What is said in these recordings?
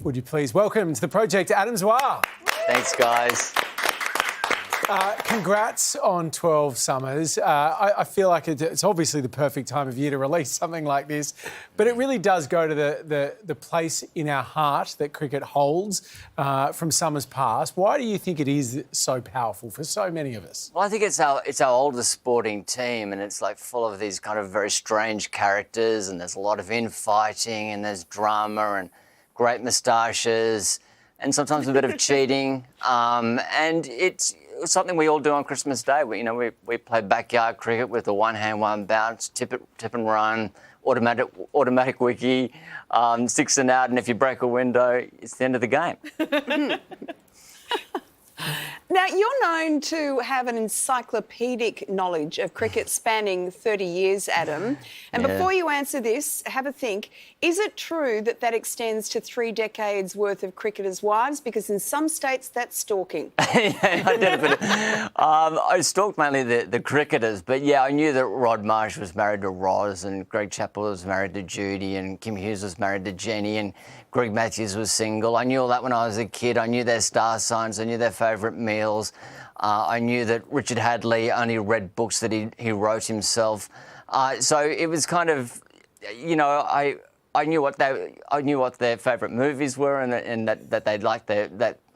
Would you please welcome to the project Adam Zwar? Thanks, guys. Congrats on 12 Summers. I feel like it's obviously the perfect time of year to release something like this, but it really does go to the place in our heart that cricket holds from summers past. Why do you think it is so powerful for so many of us? Well, I think it's our oldest sporting team, and it's like full of these kind of very strange characters, and there's a lot of infighting, and there's drama and great moustaches, and sometimes a bit of cheating, and it's something we all do on Christmas Day. We play backyard cricket with a one-hand, one bounce, tip and run, automatic wicky, 6 and out, and if you break a window, it's the end of the game. Now, you're known to have an encyclopedic knowledge of cricket spanning 30 years, Adam. And before you answer this, have a think. Is it true that that extends to 3 decades' worth of cricketers' wives? Because in some states, that's stalking. Yeah, I did a bit. I stalked mainly the cricketers, but yeah, I knew that Rod Marsh was married to Roz, and Greg Chappell was married to Judy, and Kim Hughes was married to Jenny, and Greg Matthews was single. I knew all that when I was a kid. I knew their star signs. I knew their favourite meals. I knew that Richard Hadley only read books that he wrote himself. So it was kind of, I knew what their favourite movies were, and that they'd like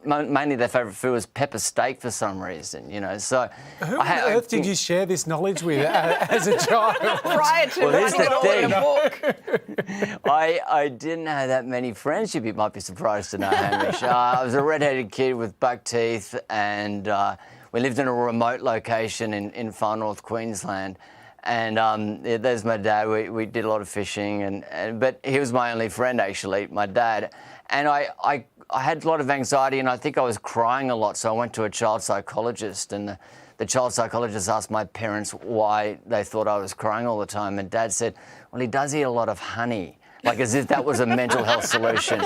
mainly their favourite food was pepper steak for some reason, So who on earth did you share this knowledge with as a child? Prior to writing it all in a book. I didn't have that many friends. You might be surprised to know, Hamish. I was a red-headed kid with buck teeth, and we lived in a remote location in far north Queensland. And there's my dad. We did a lot of fishing, but he was my only friend, actually, my dad. And I had a lot of anxiety, and I think I was crying a lot, so I went to a child psychologist, and the child psychologist asked my parents why they thought I was crying all the time, and Dad said, well, he does eat a lot of honey, like as if that was a mental health solution.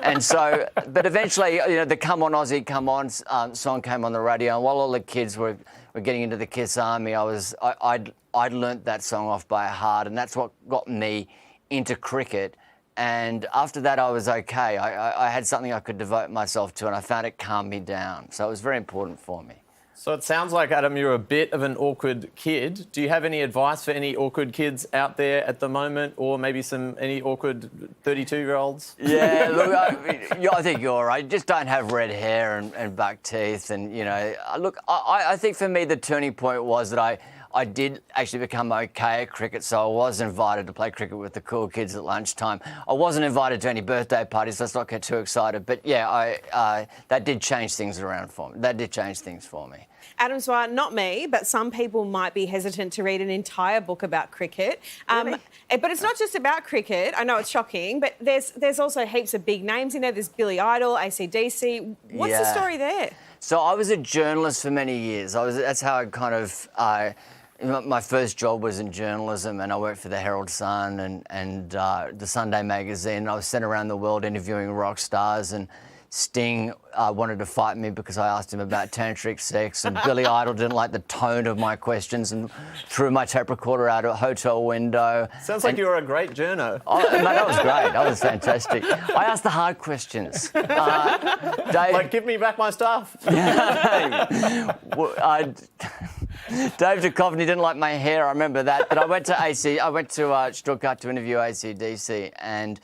And so, but eventually, the Come On Aussie, Come On song came on the radio, and while all the kids were getting into the Kiss Army, I'd learnt that song off by heart, and that's what got me into cricket. And after that, I was okay. I had something I could devote myself to, and I found it calmed me down. So it was very important for me. So it sounds like, Adam, you're a bit of an awkward kid. Do you have any advice for any awkward kids out there at the moment, or maybe any awkward 32-year-olds? Yeah, look, I think you're all right. Just don't have red hair and buck teeth. And, look, I think for me the turning point was that I did actually become okay at cricket, so I was invited to play cricket with the cool kids at lunchtime. I wasn't invited to any birthday parties, let's not get too excited. But yeah, that did change things around for me. That did change things for me. Adam Zwar, not me, but some people might be hesitant to read an entire book about cricket. Really? But it's not just about cricket. I know it's shocking, but there's also heaps of big names in there. There's Billy Idol, AC/DC. What's the story there? So I was a journalist for many years. That's how I kind of... my first job was in journalism, and I worked for the Herald Sun and the Sunday magazine. I was sent around the world interviewing rock stars, and Sting wanted to fight me because I asked him about tantric sex, and Billy Idol didn't like the tone of my questions and threw my tape recorder out a hotel window. Sounds like you were a great journo. Oh, mate, that was great. That was fantastic. I asked the hard questions. Dave, Like, give me back my stuff. Dave Duchovny didn't like my hair, I remember that. But I went to Stuttgart to interview AC/DC, and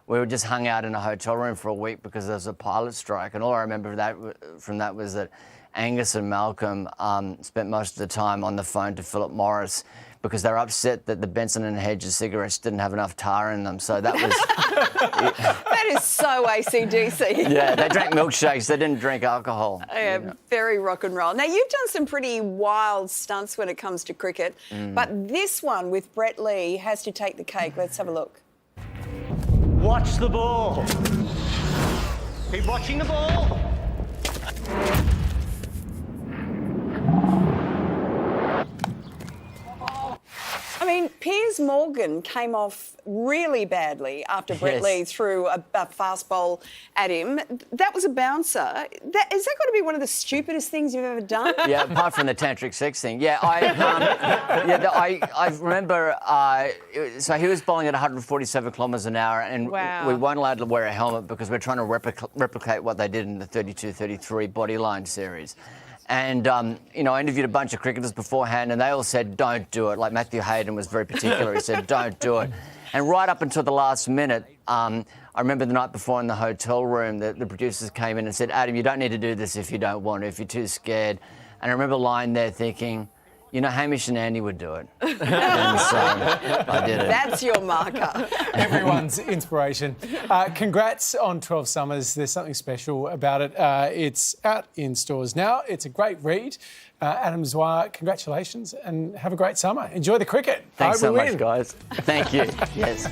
we were just hung out in a hotel room for a week because there was a pilot strike. And all I remember from that was that Angus and Malcolm spent most of the time on the phone to Philip Morris because they were upset that the Benson and Hedges cigarettes didn't have enough tar in them. So that was... That is so AC/DC. Yeah, they drank milkshakes. They didn't drink alcohol. Yeah, very rock and roll. Now, you've done some pretty wild stunts when it comes to cricket, but this one with Brett Lee has to take the cake. Let's have a look. Watch the ball. Keep watching the ball. I mean, Piers Morgan came off really badly after Brett Yes. Lee threw a fast bowl at him. That was a bouncer. Has that got to be one of the stupidest things you've ever done? Yeah, apart from the tantric sex thing. Yeah, I remember. So he was bowling at 147 kilometres an hour, and Wow. we weren't allowed to wear a helmet because we're trying to replicate what they did in the 32-33 bodyline series. And, you know, I interviewed a bunch of cricketers beforehand, and they all said, don't do it. Like Matthew Hayden was very particular. He said, don't do it. And right up until the last minute, I remember the night before in the hotel room, the producers came in and said, Adam, you don't need to do this if you don't want to, if you're too scared. And I remember lying there thinking, you know, Hamish and Andy would do it. And so I did it. That's your marker. Everyone's inspiration. Congrats on 12 Summers. There's something special about it. It's out in stores now. It's a great read. Adam Zwar, congratulations and have a great summer. Enjoy the cricket. Thanks I hope so we much, win. guys. Thank you. Yes.